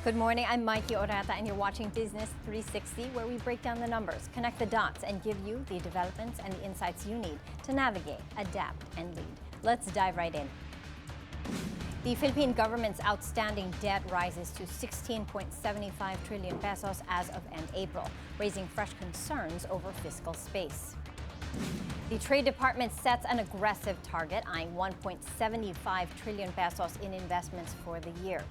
Good morning, I'm Maiki Oreta and you're watching Business 360, where we break down the numbers, connect the dots, and give you the developments and the insights you need to navigate, adapt, and lead. Let's dive right in. The Philippine government's outstanding debt rises to 16.75 trillion pesos as of end April, raising fresh concerns over fiscal space. The Trade Department sets an aggressive target, eyeing 1.75 trillion pesos in investments for the year.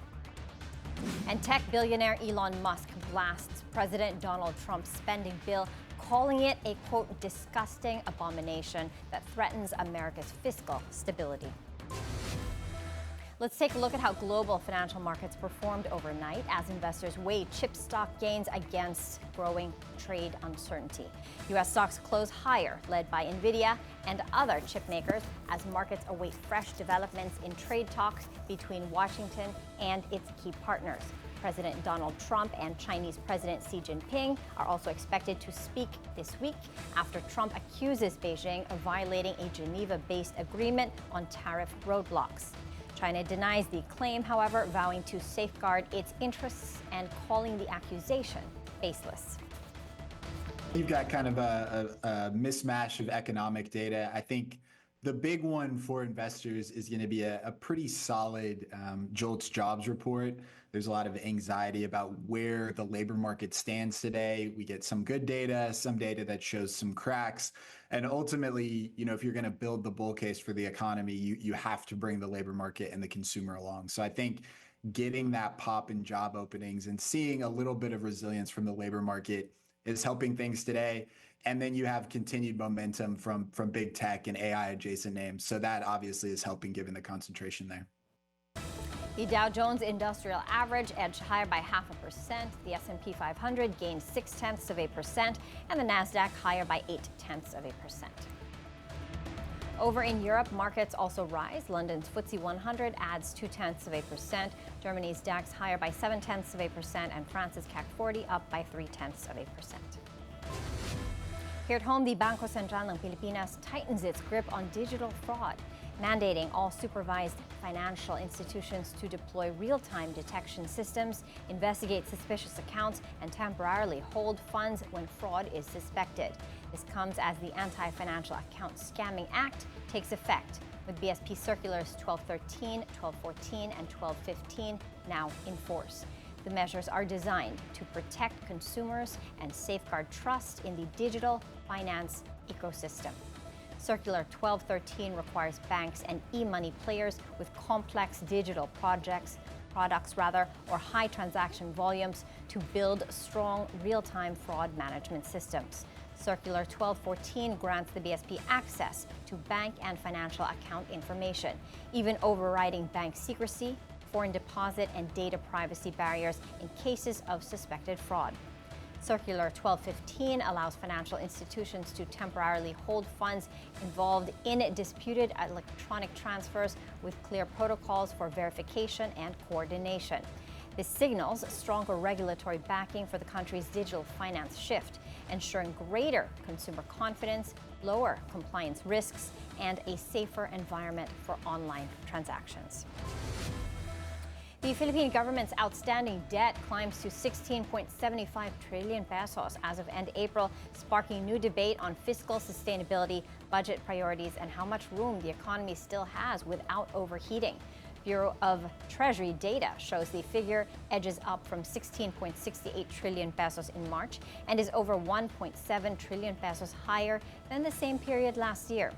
And tech billionaire Elon Musk blasts President Donald Trump's spending bill, calling it a, quote, disgusting abomination that threatens America's fiscal stability. Let's take a look at how global financial markets performed overnight as investors weighed chip stock gains against growing trade uncertainty. U.S. stocks closed higher, led by NVIDIA and other chip makers, as markets await fresh developments in trade talks between Washington and its key partners. President Donald Trump and Chinese President Xi Jinping are also expected to speak this week after Trump accuses Beijing of violating a Geneva-based agreement on tariff roadblocks. China denies the claim, however, vowing to safeguard its interests and calling the accusation baseless. You've got kind of a mismatch of economic data. I think the big one for investors is going to be a pretty solid JOLTS jobs report. There's a lot of anxiety about where the labor market stands today. We get some good data, some data that shows some cracks. And ultimately, you know, if you're going to build the bull case for the economy, you have to bring the labor market and the consumer along. So I think getting that pop in job openings and seeing a little bit of resilience from the labor market is helping things today. And then you have continued momentum from big tech and AI adjacent names. So that obviously is helping given the concentration there. The Dow Jones Industrial Average edged higher by 0.5%. The S&P 500 gained 0.6%, and the Nasdaq higher by 0.8%. Over in Europe, markets also rise. London's FTSE 100 adds 0.2%. Germany's DAX higher by 0.7%, and France's CAC 40 up by 0.3%. Here at home, the Bangko Sentral ng Pilipinas tightens its grip on digital fraud, mandating all supervised financial institutions to deploy real-time detection systems, investigate suspicious accounts, and temporarily hold funds when fraud is suspected. This comes as the Anti-Financial Account Scamming Act takes effect, with BSP Circulars 1213, 1214, and 1215 now in force. The measures are designed to protect consumers and safeguard trust in the digital finance ecosystem. Circular 1213 requires banks and e-money players with complex digital products, or high transaction volumes to build strong real-time fraud management systems. Circular 1214 grants the BSP access to bank and financial account information, even overriding bank secrecy, foreign deposit, and data privacy barriers in cases of suspected fraud. Circular 1215 allows financial institutions to temporarily hold funds involved in disputed electronic transfers with clear protocols for verification and coordination. This signals stronger regulatory backing for the country's digital finance shift, ensuring greater consumer confidence, lower compliance risks, and a safer environment for online transactions. The Philippine government's outstanding debt climbs to 16.75 trillion pesos as of end April, sparking new debate on fiscal sustainability, budget priorities, and how much room the economy still has without overheating. Bureau of Treasury data shows the figure edges up from 16.68 trillion pesos in March and is over 1.7 trillion pesos higher than the same period last year.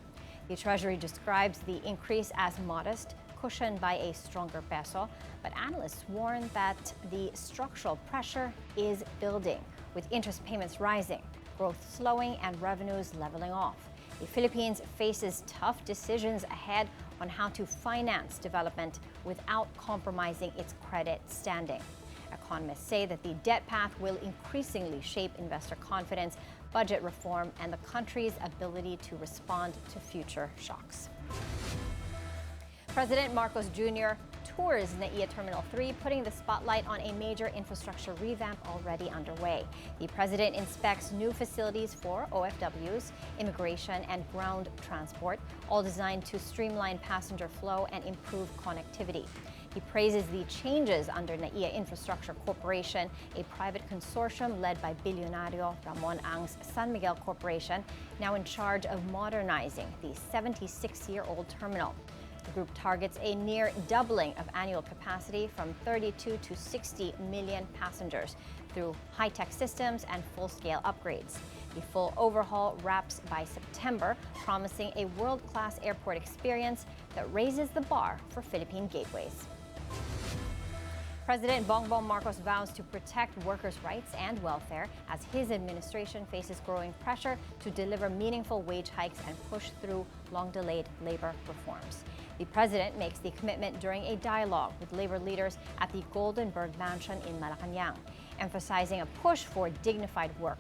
The Treasury describes the increase as modest, cushioned by a stronger peso, but analysts warn that the structural pressure is building, with interest payments rising, growth slowing, and revenues leveling off. The Philippines faces tough decisions ahead on how to finance development without compromising its credit standing. Economists say that the debt path will increasingly shape investor confidence, budget reform, and the country's ability to respond to future shocks. President Marcos Jr. tours NEA Terminal 3, putting the spotlight on a major infrastructure revamp already underway. The president inspects new facilities for OFWs, immigration, and ground transport, all designed to streamline passenger flow and improve connectivity. He praises the changes under NEA Infrastructure Corporation, a private consortium led by billionario Ramon Ang's San Miguel Corporation, now in charge of modernizing the 76-year-old terminal. The group targets a near doubling of annual capacity from 32 to 60 million passengers through high-tech systems and full-scale upgrades. The full overhaul wraps by September, promising a world-class airport experience that raises the bar for Philippine gateways. President Bongbong Marcos vows to protect workers' rights and welfare as his administration faces growing pressure to deliver meaningful wage hikes and push through long-delayed labor reforms. The president makes the commitment during a dialogue with labor leaders at the Goldenberg Mansion in Malacanang, emphasizing a push for dignified work,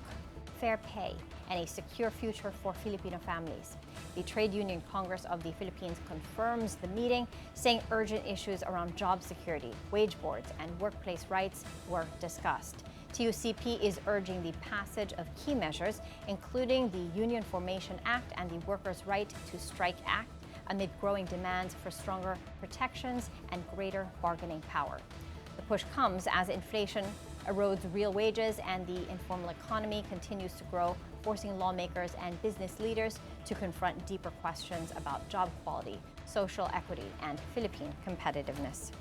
fair pay, and a secure future for Filipino families. The Trade Union Congress of the Philippines confirms the meeting, saying urgent issues around job security, wage boards, and workplace rights were discussed. TUCP is urging the passage of key measures, including the Union Formation Act and the Workers' Right to Strike Act, amid growing demands for stronger protections and greater bargaining power. The push comes as inflation erodes real wages and the informal economy continues to grow, forcing lawmakers and business leaders to confront deeper questions about job quality, social equity, and Philippine competitiveness.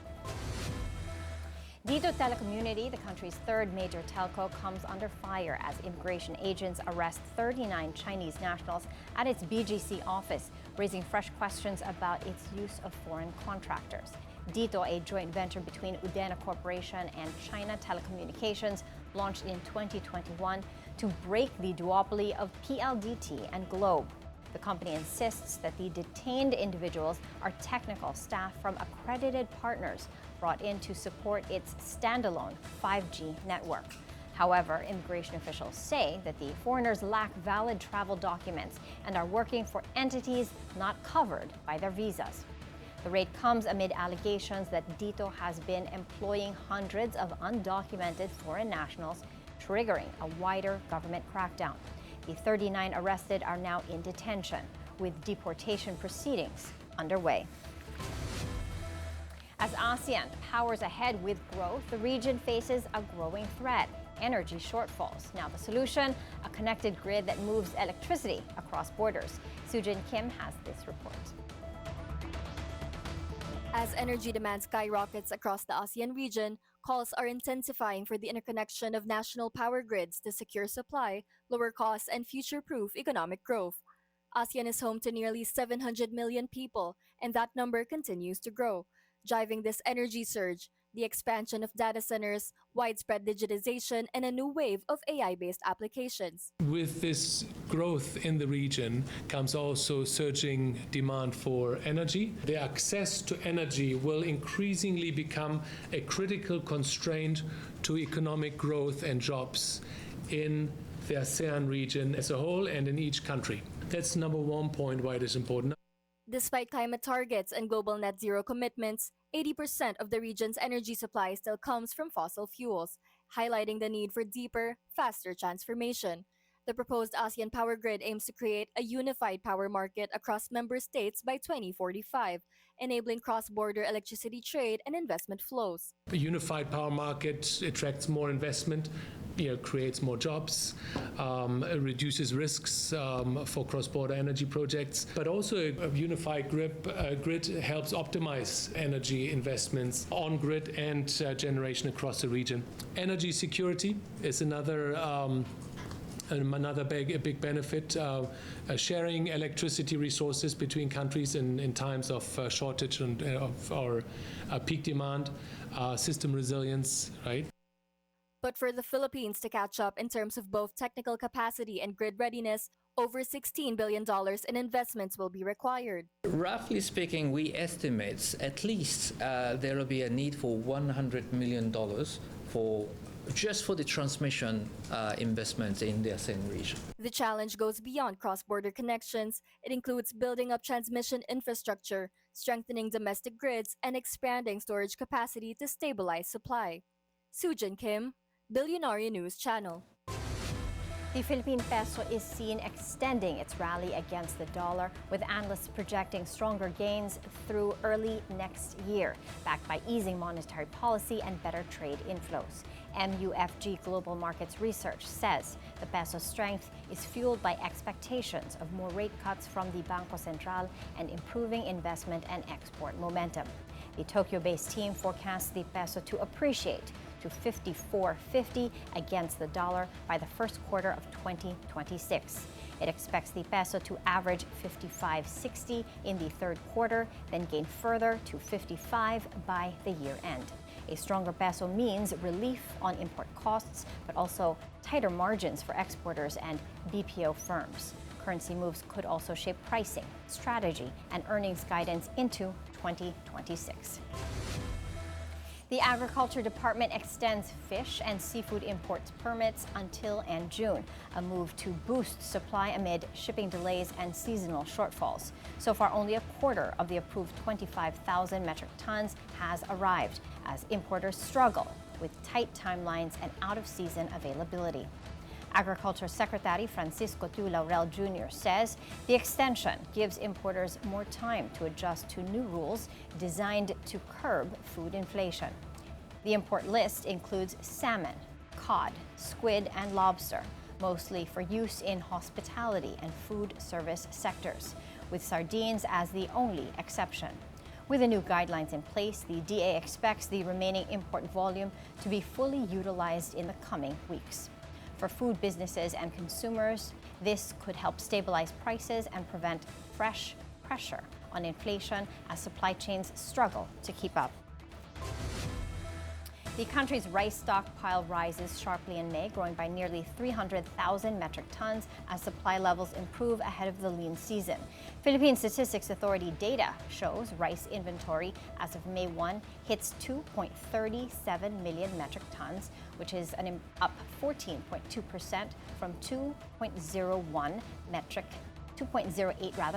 DTO Telecom, the country's third major telco, comes under fire as immigration agents arrest 39 Chinese nationals at its BGC office, raising fresh questions about its use of foreign contractors. DTO, a joint venture between Udena Corporation and China Telecommunications, launched in 2021 to break the duopoly of PLDT and Globe. The company insists that the detained individuals are technical staff from accredited partners brought in to support its standalone 5G network. However, immigration officials say that the foreigners lack valid travel documents and are working for entities not covered by their visas. The raid comes amid allegations that DTO has been employing hundreds of undocumented foreign nationals, triggering a wider government crackdown. The 39 arrested are now in detention, with deportation proceedings underway. As ASEAN powers ahead with growth, the region faces a growing threat: energy shortfalls. Now the solution, a connected grid that moves electricity across borders. Sujin Kim has this report. As energy demand skyrockets across the ASEAN region, calls are intensifying for the interconnection of national power grids to secure supply, lower costs, and future-proof economic growth. ASEAN is home to nearly 700 million people, and that number continues to grow, driving this energy surge, the expansion of data centers, widespread digitization, and a new wave of AI-based applications. With this growth in the region comes also surging demand for energy. The access to energy will increasingly become a critical constraint to economic growth and jobs in the ASEAN region as a whole and in each country. That's number one point why it is important. Despite climate targets and global net zero commitments, 80% of the region's energy supply still comes from fossil fuels, highlighting the need for deeper, faster transformation. The proposed ASEAN power grid aims to create a unified power market across member states by 2045, enabling cross-border electricity trade and investment flows. A unified power market attracts more investment, creates more jobs, reduces risks for cross-border energy projects, but also a unified grid helps optimize energy investments on grid and generation across the region. Energy security is another big benefit, sharing electricity resources between countries in times of shortage and or peak demand, system resilience, right? But for the Philippines to catch up in terms of both technical capacity and grid readiness, over $16 billion in investments will be required. Roughly speaking, we estimate at least there will be a need for $100 million just for the transmission investments in the ASEAN region. The challenge goes beyond cross-border connections. It includes building up transmission infrastructure, strengthening domestic grids, and expanding storage capacity to stabilize supply. Sujin Kim, Billionaire News Channel. The The Philippine peso is seen extending its rally against the dollar, with analysts projecting stronger gains through early next year, backed by easing monetary policy and better trade inflows. MUFG Global Markets Research says the peso's strength is fueled by expectations of more rate cuts from the Bangko Sentral and improving investment and export momentum. The Tokyo-based team forecasts the peso to appreciate to 54.50 against the dollar by the first quarter of 2026. It expects the peso to average 55.60 in the third quarter, then gain further to 55 by the year end. A stronger peso means relief on import costs, but also tighter margins for exporters and BPO firms. Currency moves could also shape pricing, strategy, and earnings guidance into 2026. The Agriculture Department extends fish and seafood imports permits until end June, a move to boost supply amid shipping delays and seasonal shortfalls. So far, only a quarter of the approved 25,000 metric tons has arrived, as importers struggle with tight timelines and out-of-season availability. Agriculture Secretary Francisco Tiu Laurel Jr. says the extension gives importers more time to adjust to new rules designed to curb food inflation. The import list includes salmon, cod, squid, and lobster, mostly for use in hospitality and food service sectors, with sardines as the only exception. With the new guidelines in place, the DA expects the remaining import volume to be fully utilized in the coming weeks. For food businesses and consumers, this could help stabilize prices and prevent fresh pressure on inflation as supply chains struggle to keep up. The country's rice stockpile rises sharply in May, growing by nearly 300,000 metric tons as supply levels improve ahead of the lean season. Philippine Statistics Authority data shows rice inventory as of May 1 hits 2.37 million metric tons, which is up 14.2% from 2.08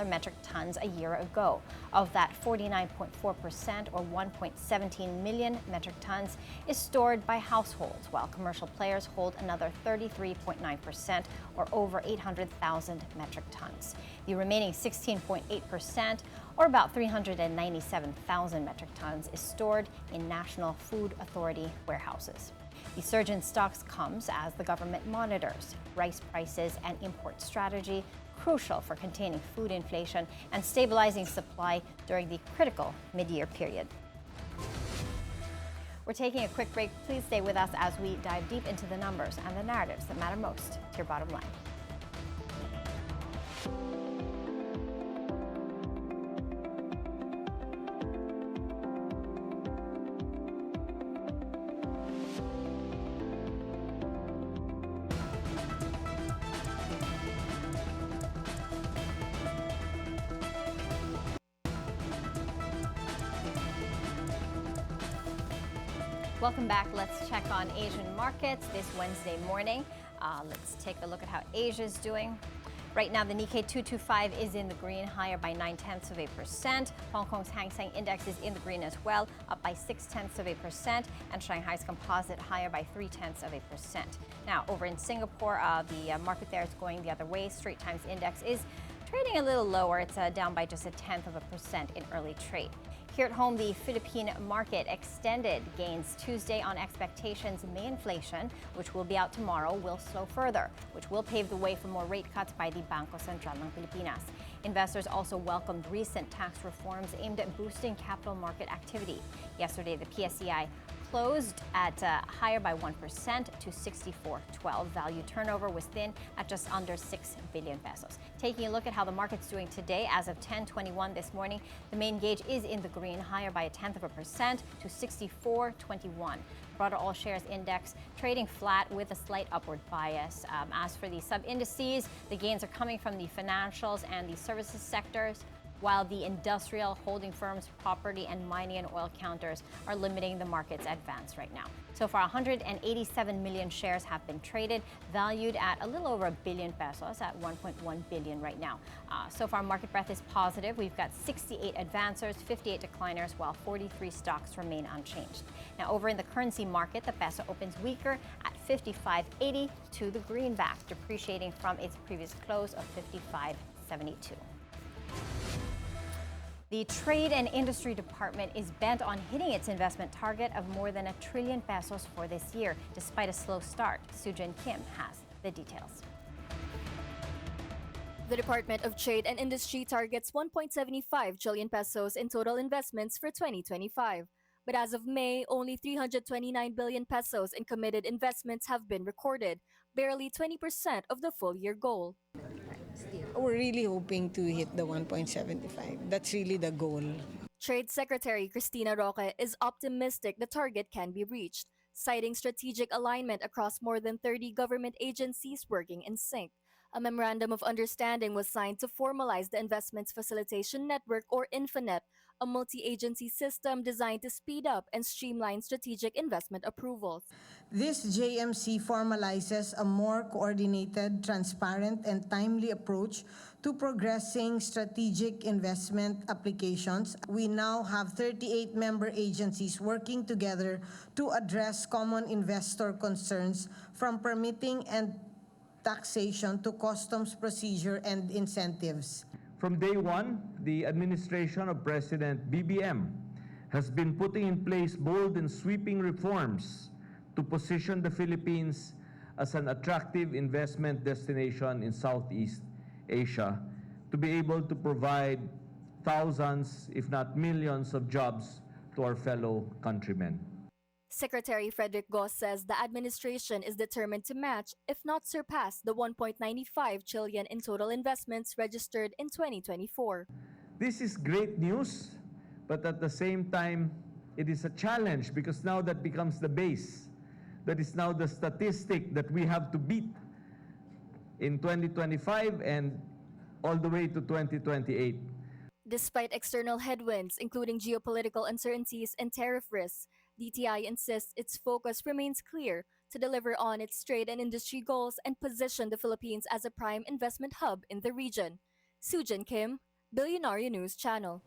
metric tons a year ago. Of that, 49.4% or 1.17 million metric tons is stored by households, while commercial players hold another 33.9% or over 800,000 metric tons. The remaining 16.8% or about 397,000 metric tons is stored in National Food Authority warehouses. The surge in stocks comes as the government monitors rice prices and import strategy, crucial for containing food inflation and stabilizing supply during the critical mid-year period. We're taking a quick break. Please stay with us as we dive deep into the numbers and the narratives that matter most to your bottom line. Welcome back. Let's check on Asian markets this Wednesday morning. Let's take a look at how Asia's doing. Right now, the Nikkei 225 is in the green, higher by 0.9%. Hong Kong's Hang Seng Index is in the green as well, up by 0.6%, and Shanghai's Composite higher by 0.3%. Now, over in Singapore, the market there is going the other way. Straits Times Index is trading a little lower. It's down by just 0.1% in early trade. Here at home, the Philippine market extended gains Tuesday on expectations May inflation, which will be out tomorrow, will slow further, which will pave the way for more rate cuts by the Bangko Sentral ng Pilipinas. Investors also welcomed recent tax reforms aimed at boosting capital market activity. Yesterday, the PSCI closed at higher by 1% to 64.12. Value turnover was thin at just under 6 billion pesos. Taking a look at how the market's doing today, as of 10:21 this morning, the main gauge is in the green, higher by 0.1% to 64.21. Broader all shares index trading flat with a slight upward bias. As for the sub-indices, the gains are coming from the financials and the services sectors, while the industrial, holding firms, property, and mining and oil counters are limiting the market's advance right now. So far, 187 million shares have been traded, valued at a little over 1 billion pesos, at 1.1 billion right now. So far, market breadth is positive. We've got 68 advancers, 58 decliners, while 43 stocks remain unchanged. Now, over in the currency market, the peso opens weaker at 55.80 to the greenback, depreciating from its previous close of 55.72. The Trade and Industry Department is bent on hitting its investment target of more than ₱1 trillion for this year, despite a slow start. Sujin Kim has the details. The Department of Trade and Industry targets 1.75 trillion pesos in total investments for 2025. But as of May, only 329 billion pesos in committed investments have been recorded, barely 20% of the full-year goal. We're really hoping to hit the 1.75. That's really the goal. Trade Secretary Cristina Roque is optimistic the target can be reached, citing strategic alignment across more than 30 government agencies working in sync. A memorandum of understanding was signed to formalize the Investments Facilitation Network, or InfoNet, a multi-agency system designed to speed up and streamline strategic investment approvals. This JMC formalizes a more coordinated, transparent, and timely approach to progressing strategic investment applications. We now have 38 member agencies working together to address common investor concerns, from permitting and taxation to customs procedure and incentives. From day one, the administration of President BBM has been putting in place bold and sweeping reforms to position the Philippines as an attractive investment destination in Southeast Asia, to be able to provide thousands, if not millions, of jobs to our fellow countrymen. Secretary Frederick Goss says the administration is determined to match, if not surpass, the 1.95 trillion in total investments registered in 2024. This is great news, but at the same time, it is a challenge, because now that becomes the base. That is now the statistic that we have to beat in 2025 and all the way to 2028. Despite external headwinds, including geopolitical uncertainties and tariff risks, DTI insists its focus remains clear: to deliver on its trade and industry goals and position the Philippines as a prime investment hub in the region. Sujin Kim, Billionaire News Channel.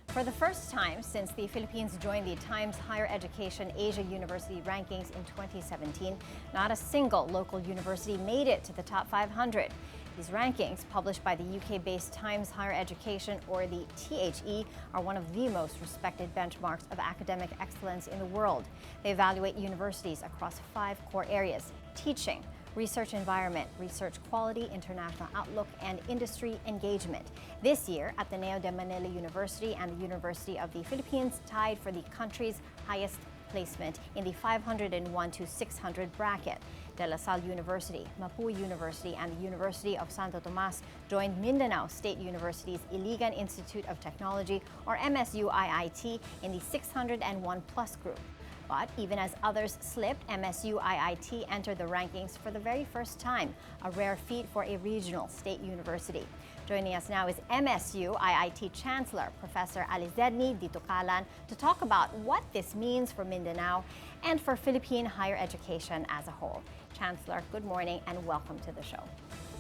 For the first time since the Philippines joined the Times Higher Education Asia University rankings in 2017, not a single local university made it to the top 500. These rankings, published by the UK-based Times Higher Education, or the THE, are one of the most respected benchmarks of academic excellence in the world. They evaluate universities across 5 core areas: teaching, research environment, research quality, international outlook, and industry engagement. This year, at the NEA Manila University and the University of the Philippines tied for the country's highest placement in the 501 to 600 bracket. De La Salle University, Mapui University, and the University of Santo Tomas joined Mindanao State University's Iligan Institute of Technology, or MSUIT, in the 601 plus group. But even as others slipped, MSUIT entered the rankings for the very first time, a rare feat for a regional state university. Joining us now is MSUIT Chancellor, Professor Alizedni Ditucalan, to talk about what this means for Mindanao and for Philippine higher education as a whole. Chancellor, good morning and welcome to the show.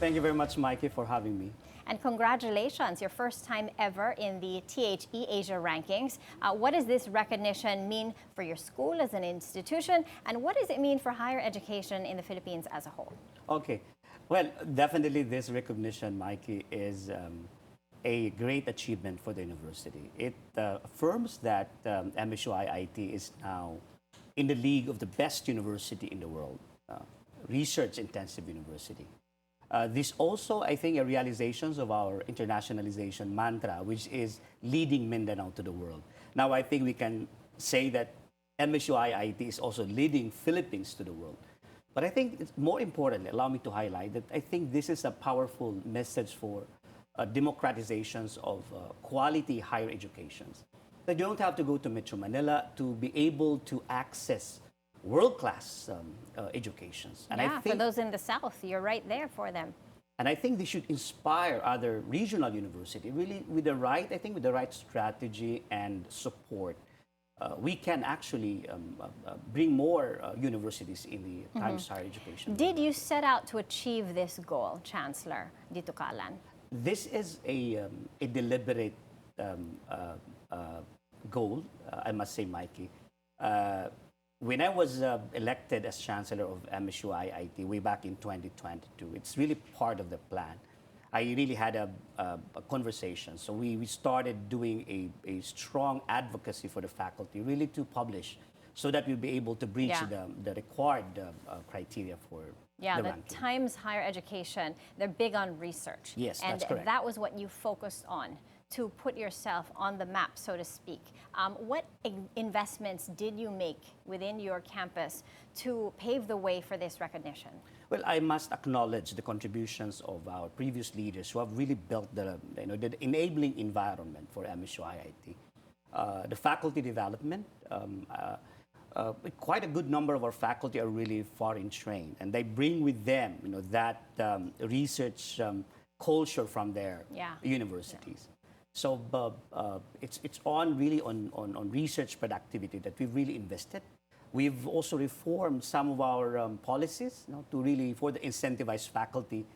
Thank you very much, Maiki, for having me. And congratulations, your first time ever in the THE Asia rankings. What does this recognition mean for your school as an institution, and what does it mean for higher education in the Philippines as a whole? Okay, well, definitely this recognition, Maiki, is a great achievement for the university. It affirms that MSUIT is now in the league of the best university in the world, research-intensive university. This also, I think, a realizations of our internationalization mantra, which is leading Mindanao to the world. Now, I think we can say that MSUIT is also leading Philippines to the world. But I think it's more importantly, allow me to highlight that I think this is a powerful message for democratizations of quality higher educations. That you don't have to go to Metro Manila to be able to access world-class educations. And yeah, I think, for those in the South, you're right there for them. And I think this should inspire other regional universities, really with the right, I think with the right strategy and support. We can actually bring more universities in the Times Higher Education. Did you set out to achieve this goal, Chancellor Ditucalan? This is a deliberate goal, I must say, Maiki. when I was elected as Chancellor of MSUIT way back in 2022, it's really part of the plan. I really had a conversation. So we started doing a strong advocacy for the faculty, really to publish so that we'll be able to breach the required criteria for Yeah, the the ranking. Times Higher Education, they're big on research. Yes, and that's correct. that was what you focused on to put yourself on the map, so to speak. What investments did you make within your campus to pave the way for this recognition? Well, I must acknowledge the contributions of our previous leaders who have really built the enabling environment for MSUIT. The faculty development, quite a good number of our faculty are really foreign trained, and they bring with them, that research culture from their universities. So it's really on research productivity that we've really invested. We've also reformed some of our policies, to really further incentivize faculty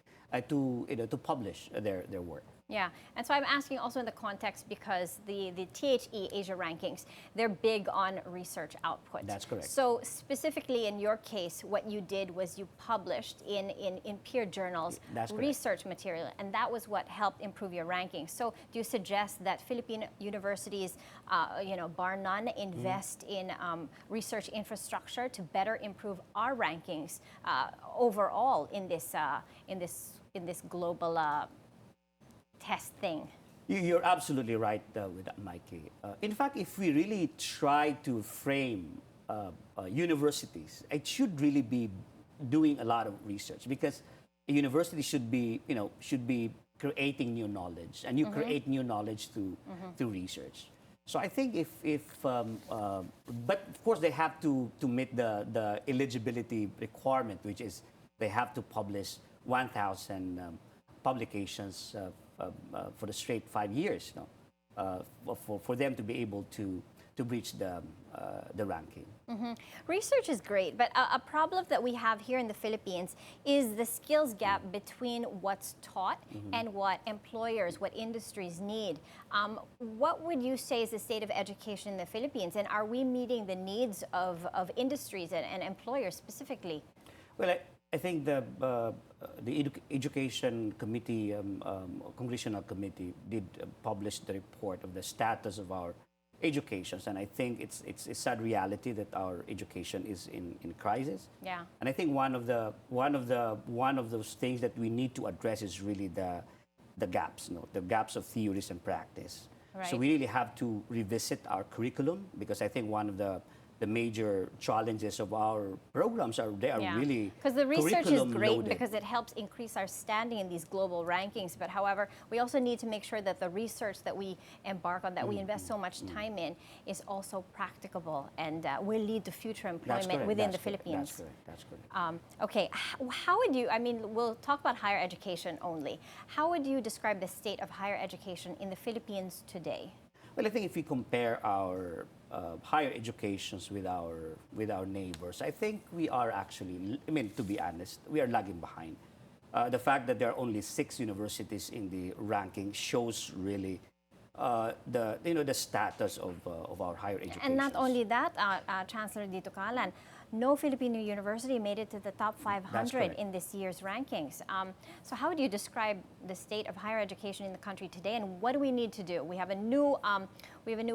to publish their work. Yeah, and so I'm asking also in the context because the THE Asia rankings, they're big on research output. That's correct. So specifically in your case, what you did was you published in peer journals research material, and that was what helped improve your rankings. So do you suggest that Philippine universities, bar none, invest in research infrastructure to better improve our rankings overall in this global test thing? You're absolutely right with that, Maiki. In fact, if we really try to frame universities, it should really be doing a lot of research, because a university should be creating new knowledge, and you create new knowledge through research. So I think but of course they have to meet the eligibility requirement, which is they have to publish 1,000 publications for the straight 5 years, for them to be able to reach the ranking. Research is great, but a problem that we have here in the Philippines is the skills gap between what's taught and what employers, what industries need. What would you say is the state of education in the Philippines, and are we meeting the needs of industries and employers specifically? Well, I think the Education Committee, Congressional Committee, did publish the report of the status of our educations, and I think it's a sad reality that our education is in crisis. Yeah. And I think one of those things that we need to address is really the gaps, the gaps of theories and practice. Right. So we really have to revisit our curriculum, because I think one of the major challenges of our programs are really because the research is great loaded. because it helps increase our standing in these global rankings. But however, we also need to make sure that the research that we embark on, that we invest so much time in, is also practicable and will lead to future employment within the Philippines. That's correct. Okay, how would you, we'll talk about higher education only. How would you describe the state of higher education in the Philippines today? Well, I think if we compare our higher educations with our neighbors, I think we are actually, to be honest, we are lagging behind. The fact that there are only 6 universities in the ranking shows really the status of our higher education. And not only that, Chancellor Dito Kalan, no Filipino university made it to the top 500 in this year's rankings. So how would you describe the state of higher education in the country today, and what do we need to do? We have a new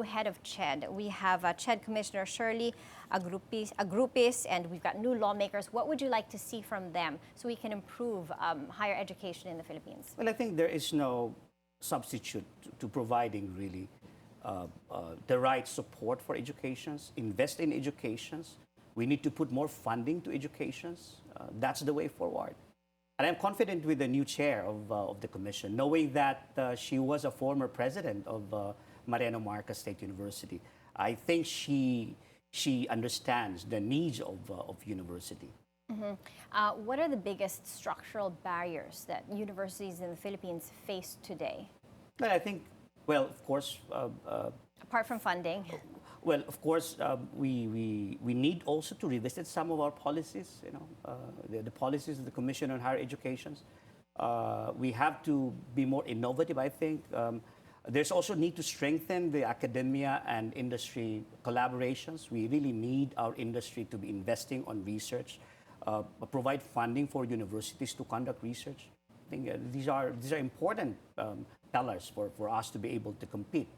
head of CHED. We have CHED Commissioner Shirley Agrupis, and we've got new lawmakers. What would you like to see from them so we can improve higher education in the Philippines? Well, I think there is no substitute to providing really the right support for educations, invest in educations. We need to put more funding to educations. That's the way forward. And I'm confident with the new chair of the commission, knowing that she was a former president of Mariano Marcos State University. I think she understands the needs of university. What are the biggest structural barriers that universities in the Philippines face today? Well, I think, of course... apart from funding. Well, of course, we need also to revisit some of our policies, the policies of the Commission on Higher Education. We have to be more innovative, I think. There's also need to strengthen the academia and industry collaborations. We really need our industry to be investing on research, provide funding for universities to conduct research. I think these are important pillars for us to be able to compete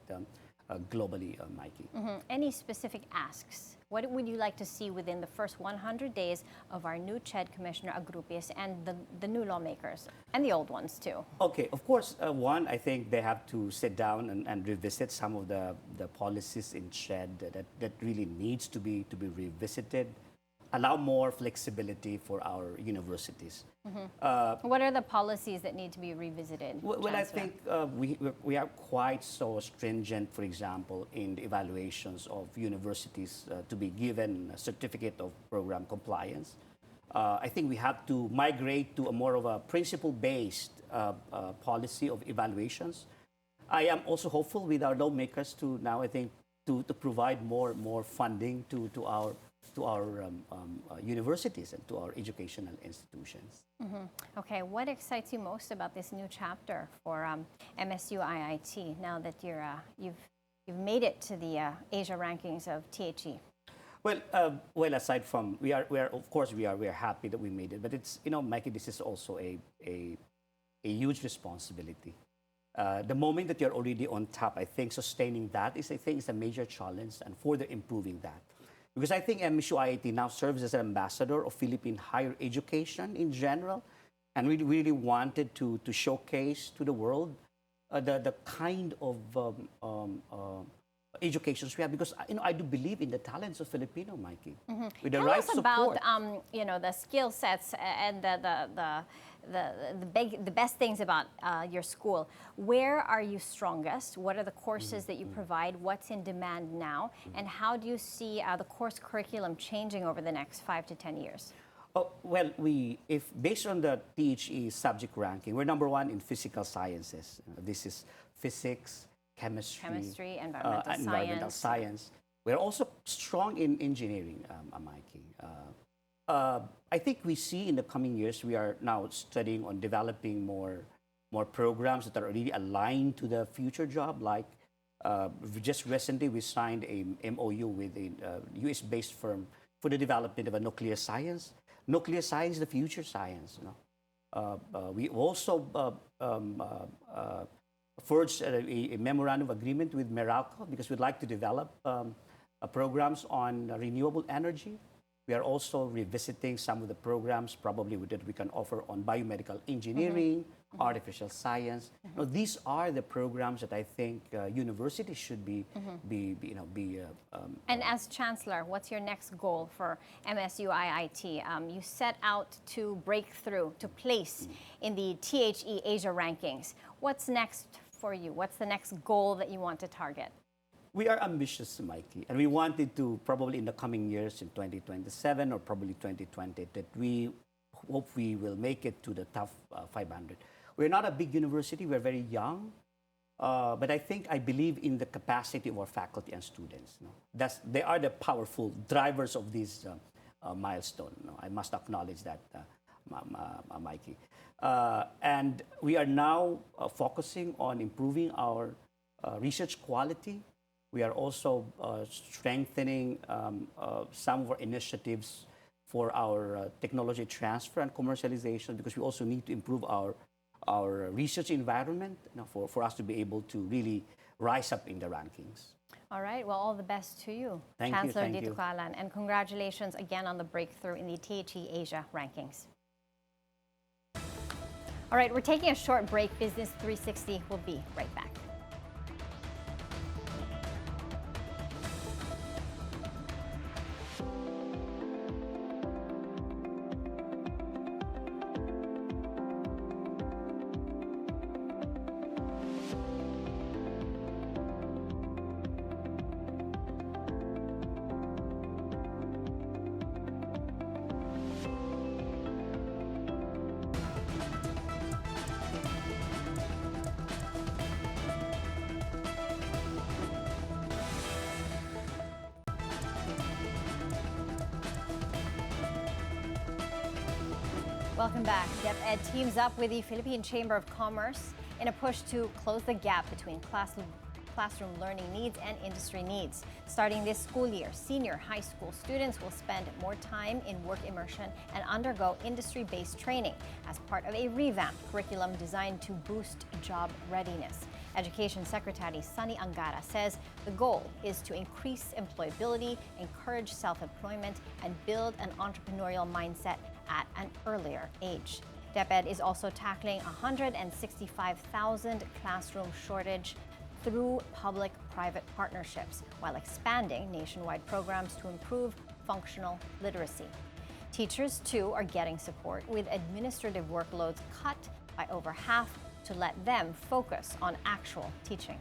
globally, Maiki. Any specific asks? What would you like to see within the first 100 days of our new CHED Commissioner Agrupias and the new lawmakers and the old ones too? Okay, of course, one, I think they have to sit down and revisit some of the policies in CHED that really needs to be revisited, allow more flexibility for our universities. What are the policies that need to be revisited? Well, I Chancellor? think we are quite so stringent, for example, in the evaluations of universities to be given a certificate of program compliance. I think we have to migrate to a more of a principle-based policy of evaluations. I am also hopeful with our lawmakers to now, I think, to provide more funding to our universities and to our educational institutions. Okay, what excites you most about this new chapter for MSUIT now that you've made it to the Asia rankings of THE? Well, aside from we are of course we are happy that we made it, but it's Mikey, this is also a huge responsibility. The moment that you're already on top, I think sustaining that is a major challenge and further improving that. Because I think MSUIT now serves as an ambassador of Philippine higher education in general, and we really wanted to showcase to the world the kind of educations we have. Because I do believe in the talents of Filipino, Mikey, with the Tell right us support. about the skill sets and the best things about your school. Where are you strongest? What are the courses that you provide? What's in demand now? And how do you see the course curriculum changing over the next 5 to 10 years? Oh, well, if based on the THE subject ranking, we're number 1 in physical sciences. This is physics, chemistry, environmental science. We're also strong in engineering, Mikey. I think we see in the coming years, we are now studying on developing more programs that are really aligned to the future job. Like just recently, we signed a MOU with a US-based firm for the development of a nuclear science. Nuclear science is the future science. We also forged a memorandum of agreement with Meralco because we'd like to develop programs on renewable energy. We are also revisiting some of the programs probably that we can offer on biomedical engineering, artificial science. These are the programs that I think universities should be. And as Chancellor, what's your next goal for MSUIT? You set out to break through, to place in the THE Asia rankings. What's next for you? What's the next goal that you want to target? We are ambitious, Mikey, and we wanted to probably in the coming years, in 2027 or probably 2020, that we hope we will make it to the top 500. We're not a big university, we're very young, but I believe in the capacity of our faculty and students. They are the powerful drivers of this milestone. I must acknowledge that, Mikey. And we are now focusing on improving our research quality. We are also strengthening some of our initiatives for our technology transfer and commercialization because we also need to improve our research environment for us to be able to really rise up in the rankings. All right. Well, all the best to you, Thank Chancellor you. Dito Calan, and congratulations again on the breakthrough in the THE Asia rankings. All right, we're taking a short break. Business 360 will be right back. Welcome back. DepEd teams up with the Philippine Chamber of Commerce in a push to close the gap between classroom learning needs and industry needs. Starting this school year, senior high school students will spend more time in work immersion and undergo industry-based training as part of a revamped curriculum designed to boost job readiness. Education Secretary Sunny Angara says the goal is to increase employability, encourage self-employment, and build an entrepreneurial mindset at an earlier age. DepEd is also tackling 165,000 classroom shortage through public-private partnerships while expanding nationwide programs to improve functional literacy. Teachers, too, are getting support with administrative workloads cut by over half to let them focus on actual teaching.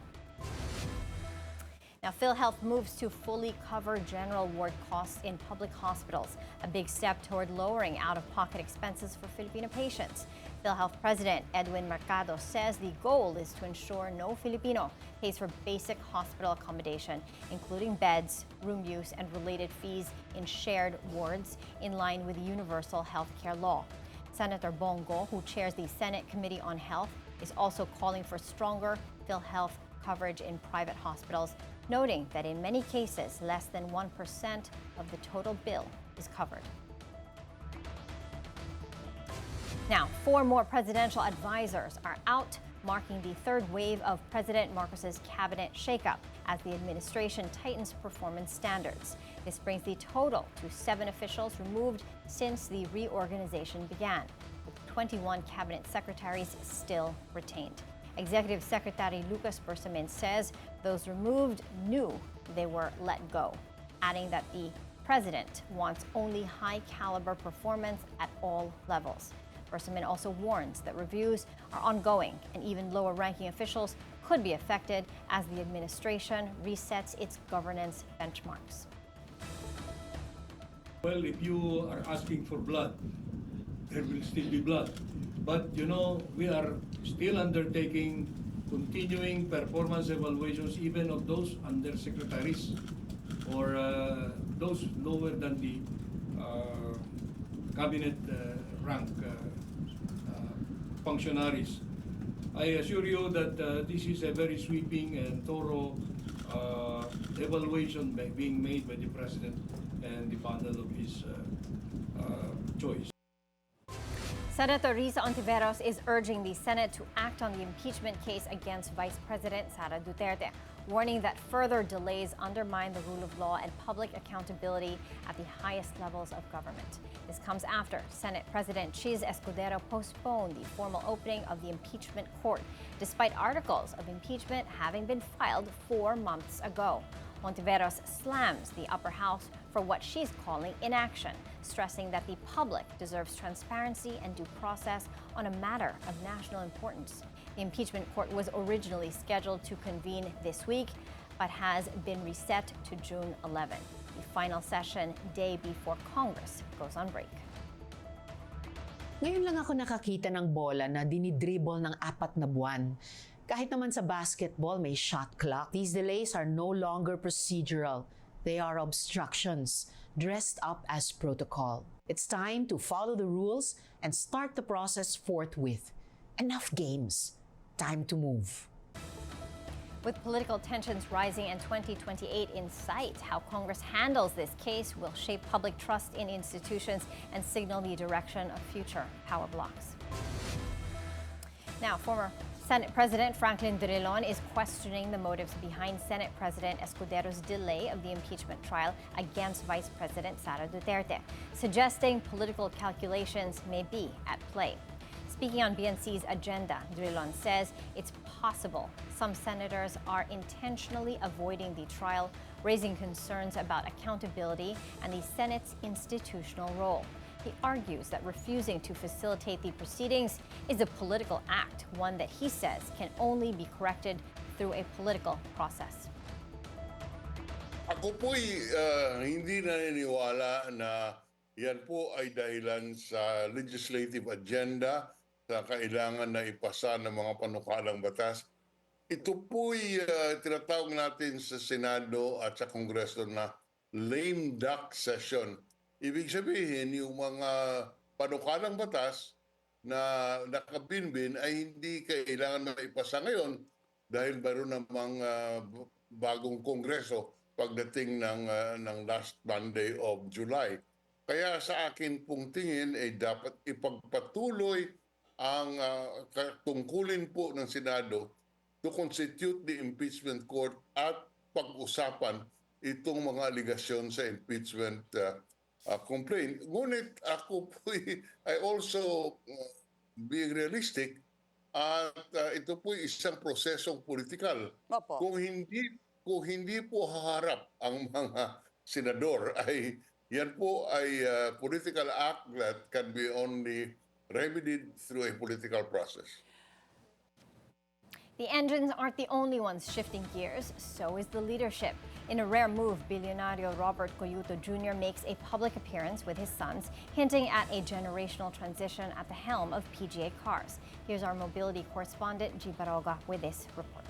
Now, PhilHealth moves to fully cover general ward costs in public hospitals, a big step toward lowering out-of-pocket expenses for Filipino patients. PhilHealth President Edwin Mercado says the goal is to ensure no Filipino pays for basic hospital accommodation, including beds, room use, and related fees in shared wards, in line with universal health care law. Senator Bongo, who chairs the Senate Committee on Health, is also calling for stronger PhilHealth coverage in private hospitals, noting that in many cases, less than 1% of the total bill is covered. Now, 4 more presidential advisors are out, marking the third wave of President Marcos's cabinet shakeup as the administration tightens performance standards. This brings the total to 7 officials removed since the reorganization began, with 21 cabinet secretaries still retained. Executive Secretary Lucas Bersamin says those removed knew they were let go, adding that the president wants only high-caliber performance at all levels. Bersamin also warns that reviews are ongoing and even lower-ranking officials could be affected as the administration resets its governance benchmarks. Well, if you are asking for blood, there will still be blood. But you know, we are still undertaking continuing performance evaluations even of those undersecretaries or those lower than the cabinet rank functionaries. I assure you that this is a very sweeping and thorough evaluation being made by the President and the panel of his choice. Senator Risa Ontiveros is urging the Senate to act on the impeachment case against Vice President Sara Duterte, warning that further delays undermine the rule of law and public accountability at the highest levels of government. This comes after Senate President Chiz Escudero postponed the formal opening of the impeachment court, despite articles of impeachment having been filed 4 months ago. Ontiveros slams the upper house for what she's calling inaction, stressing that the public deserves transparency and due process on a matter of national importance. The impeachment court was originally scheduled to convene this week, but has been reset to June 11. The final session day before Congress goes on break. Ngayon lang ako nakakita ng bola na dinidribble ng 4 na buwan. Kahit naman sa basketball may shot clock, these delays are no longer procedural. They are obstructions, dressed up as protocol. It's time to follow the rules and start the process forthwith. Enough games. Time to move. With political tensions rising and 2028 in sight, how Congress handles this case will shape public trust in institutions and signal the direction of future power blocks. Now, former Senate President Franklin Drilon is questioning the motives behind Senate President Escudero's delay of the impeachment trial against Vice President Sara Duterte, suggesting political calculations may be at play. Speaking on BNC's agenda, Drilon says it's possible some senators are intentionally avoiding the trial, raising concerns about accountability and the Senate's institutional role. He argues that refusing to facilitate the proceedings is a political act, one that he says can only be corrected through a political process. Ako po'y hindi naniniwala na yan po ay dahilan sa legislative agenda sa kailangan na ipasa ng mga panukalang batas. Ito po'y tinatawag natin sa Senado at sa Kongreso na lame duck session. Ibig sabihin, yung mga panukalang batas na nakabinbin ay hindi kailangan maipasa ngayon dahil meron namang bagong kongreso pagdating ng last Monday of July. Kaya sa akin pong tingin ay dapat ipagpatuloy ang tungkulin po ng Senado to constitute the impeachment court at pag-usapan itong mga aligasyon sa impeachment complaint. Ngunit ako po ay also being realistic at ito po isang prosesong politikal. Opo. Kung hindi po haharap ang mga senador ay yan po ay political act that can be only remedied through a political process. The engines aren't the only ones shifting gears, so is the leadership. In a rare move, billionario Robert Coyuto Jr. makes a public appearance with his sons, hinting at a generational transition at the helm of PGA Cars. Here's our mobility correspondent, G. Baroga, with this report.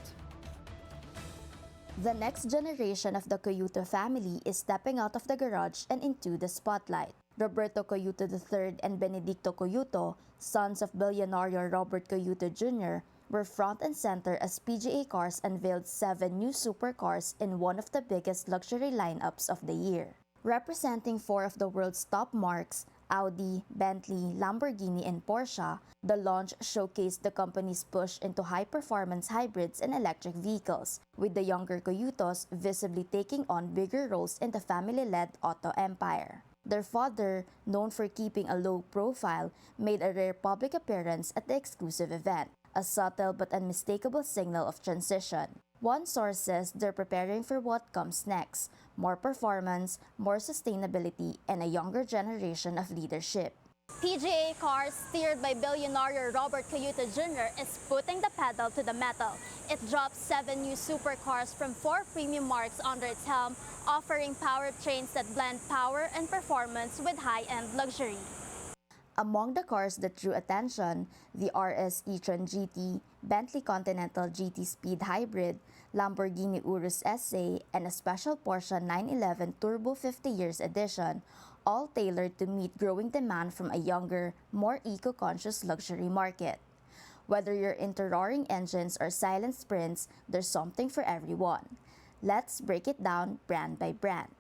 The next generation of the Coyuto family is stepping out of the garage and into the spotlight. Roberto Coyuto III and Benedicto Coyuto, sons of billionaire Robert Coyuto Jr., were front and center as PGA Cars unveiled 7 new supercars in one of the biggest luxury lineups of the year. Representing 4 of the world's top marques, Audi, Bentley, Lamborghini, and Porsche, the launch showcased the company's push into high-performance hybrids and electric vehicles, with the younger Coyutos visibly taking on bigger roles in the family-led auto empire. Their father, known for keeping a low profile, made a rare public appearance at the exclusive event, a subtle but unmistakable signal of transition. One source says they're preparing for what comes next: more performance, more sustainability, and a younger generation of leadership. PGA Cars, steered by billionaire Robert Coyuto Jr., is putting the pedal to the metal. It drops 7 new supercars from 4 premium marques under its helm, offering powertrains that blend power and performance with high-end luxury. Among the cars that drew attention, the RS e-tron GT, Bentley Continental GT Speed Hybrid, Lamborghini Urus SA, and a special Porsche 911 Turbo 50 Years Edition, all tailored to meet growing demand from a younger, more eco-conscious luxury market. Whether you're into roaring engines or silent sprints, there's something for everyone. Let's break it down brand by brand.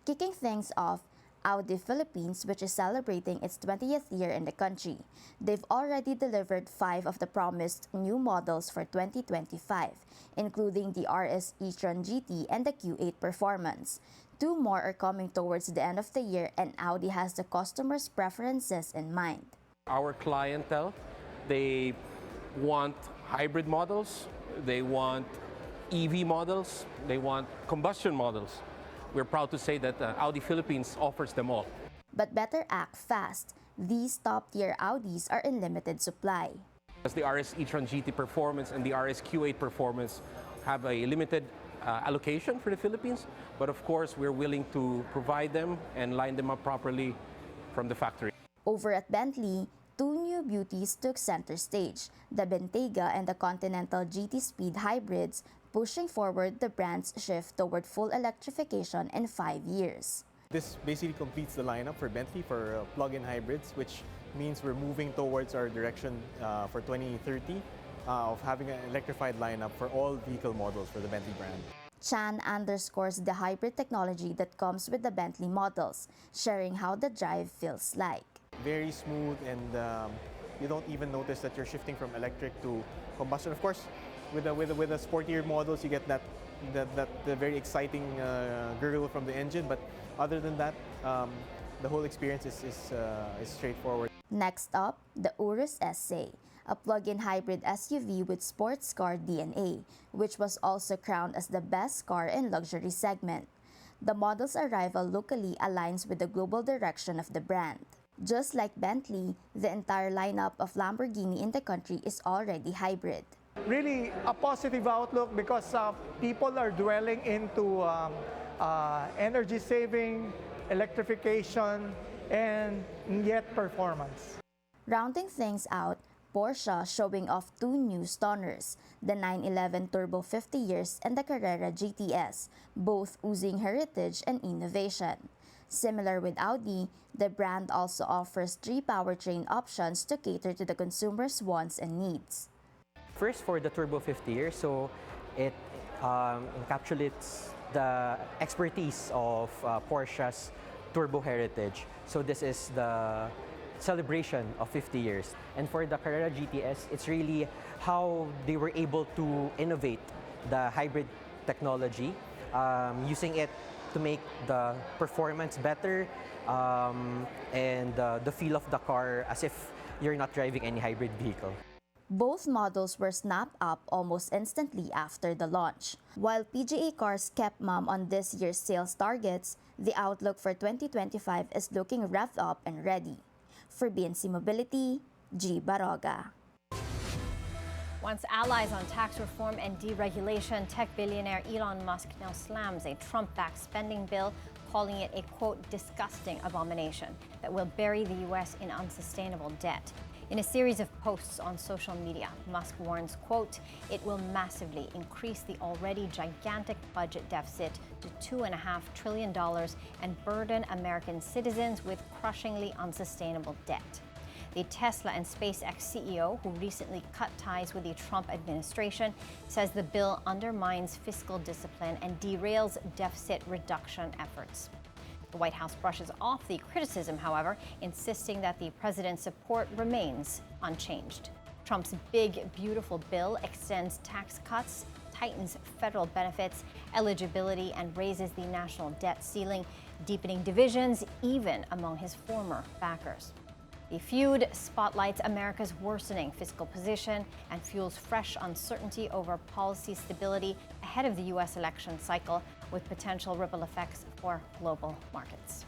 Kicking things off, Audi Philippines, which is celebrating its 20th year in the country. They've already delivered 5 of the promised new models for 2025, including the RS e-tron GT and the Q8 Performance. 2 more are coming towards the end of the year, and Audi has the customers' preferences in mind. Our clientele, they want hybrid models, they want EV models, they want combustion models. We're proud to say that Audi Philippines offers them all. But better act fast. These top-tier Audis are in limited supply. As the RS e-tron GT Performance and the RS Q8 Performance have a limited allocation for the Philippines, but of course we're willing to provide them and line them up properly from the factory. Over at Bentley, 2 new beauties took center stage, the Bentayga and the Continental GT Speed Hybrids, pushing forward the brand's shift toward full electrification in 5 years. This basically completes the lineup for Bentley for plug-in hybrids, which means we're moving towards our direction for 2030 of having an electrified lineup for all vehicle models for the Bentley brand. Chan underscores the hybrid technology that comes with the Bentley models, sharing how the drive feels like. Very smooth, and you don't even notice that you're shifting from electric to combustion. Of course, with the sportier models, you get the very exciting gurgle from the engine. But other than that, the whole experience is straightforward. Next up, the Urus SA, a plug-in hybrid SUV with sports car DNA, which was also crowned as the best car in luxury segment. The model's arrival locally aligns with the global direction of the brand. Just like Bentley, the entire lineup of Lamborghini in the country is already hybrid. Really a positive outlook because people are dwelling into energy saving, electrification, and yet performance. Rounding things out, Porsche showing off 2 new stunners, the 911 Turbo 50 Years and the Carrera GTS, both oozing heritage and innovation. Similar with Audi, the brand also offers 3 powertrain options to cater to the consumer's wants and needs. First, for the Turbo 50 years, so it encapsulates the expertise of Porsche's turbo heritage. So this is the celebration of 50 years. And for the Carrera GTS, it's really how they were able to innovate the hybrid technology, using it to make the performance better and the feel of the car as if you're not driving any hybrid vehicle. Both models were snapped up almost instantly after the launch. While PGA Cars kept mum on this year's sales targets, the outlook for 2025 is looking revved up and ready. For BNC Mobility, G. Baroga. Once allies on tax reform and deregulation, tech billionaire Elon Musk now slams a Trump-backed spending bill, calling it a, quote, disgusting abomination that will bury the U.S. in unsustainable debt. In a series of posts on social media, Musk warns, quote, it will massively increase the already gigantic budget deficit to $2.5 trillion and burden American citizens with crushingly unsustainable debt. The Tesla and SpaceX CEO, who recently cut ties with the Trump administration, says the bill undermines fiscal discipline and derails deficit reduction efforts. The White House brushes off the criticism, however, insisting that the president's support remains unchanged. Trump's big, beautiful bill extends tax cuts, tightens federal benefits, eligibility, and raises the national debt ceiling, deepening divisions even among his former backers. The feud spotlights America's worsening fiscal position and fuels fresh uncertainty over policy stability ahead of the U.S. election cycle, with potential ripple effects for global markets.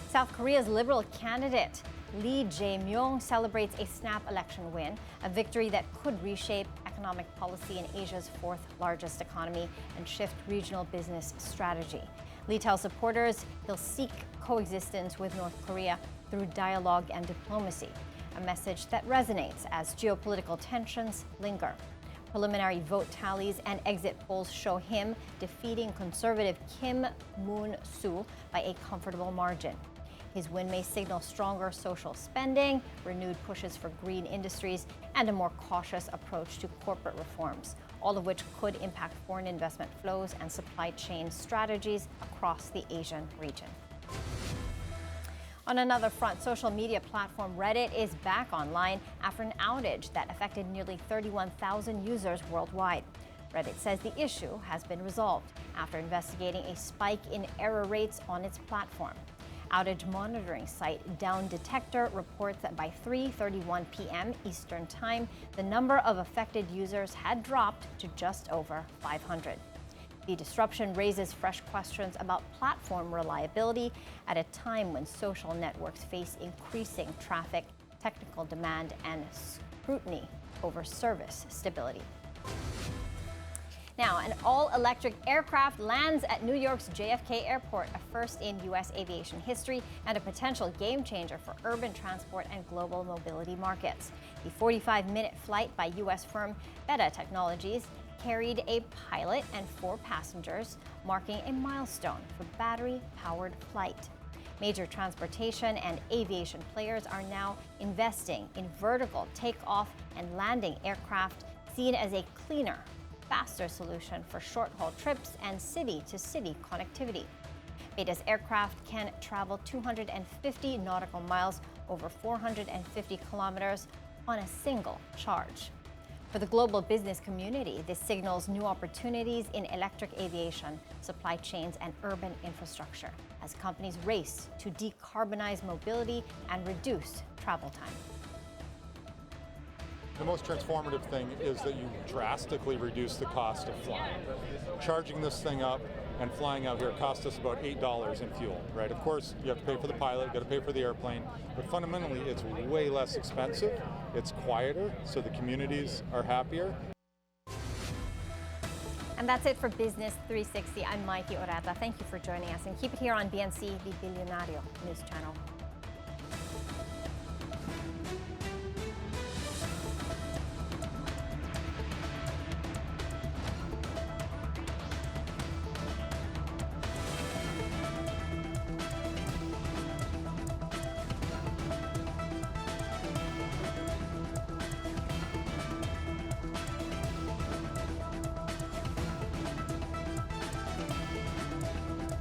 South Korea's liberal candidate Lee Jae-myung celebrates a snap election win, a victory that could reshape economic policy in Asia's fourth largest economy and shift regional business strategy. Lee tells supporters he'll seek coexistence with North Korea through dialogue and diplomacy, a message that resonates as geopolitical tensions linger. Preliminary vote tallies and exit polls show him defeating conservative Kim Moon-soo by a comfortable margin. His win may signal stronger social spending, renewed pushes for green industries, and a more cautious approach to corporate reforms, all of which could impact foreign investment flows and supply chain strategies across the Asian region. On another front, social media platform Reddit is back online after an outage that affected nearly 31,000 users worldwide. Reddit says the issue has been resolved after investigating a spike in error rates on its platform. Outage monitoring site Down Detector reports that by 3:31 p.m. Eastern Time, the number of affected users had dropped to just over 500. The disruption raises fresh questions about platform reliability at a time when social networks face increasing traffic, technical demand, and scrutiny over service stability. Now, an all-electric aircraft lands at New York's JFK Airport, a first in U.S. aviation history and a potential game-changer for urban transport and global mobility markets. The 45-minute flight by U.S. firm Beta Technologies carried a pilot and 4 passengers, marking a milestone for battery-powered flight. Major transportation and aviation players are now investing in vertical takeoff and landing aircraft, seen as a cleaner, faster solution for short-haul trips and city-to-city connectivity. Beta's aircraft can travel 250 nautical miles over 450 kilometers on a single charge. For the global business community, this signals new opportunities in electric aviation, supply chains, and urban infrastructure as companies race to decarbonize mobility and reduce travel time. The most transformative thing is that you drastically reduce the cost of flying. Charging this thing up and flying out here cost us about $8 in fuel, right? Of course, you have to pay for the pilot, you got to pay for the airplane, but fundamentally it's way less expensive, it's quieter, so the communities are happier. And that's it for Business 360. I'm Maiki Oreta. Thank you for joining us, and keep it here on BNC, the Billionario News Channel.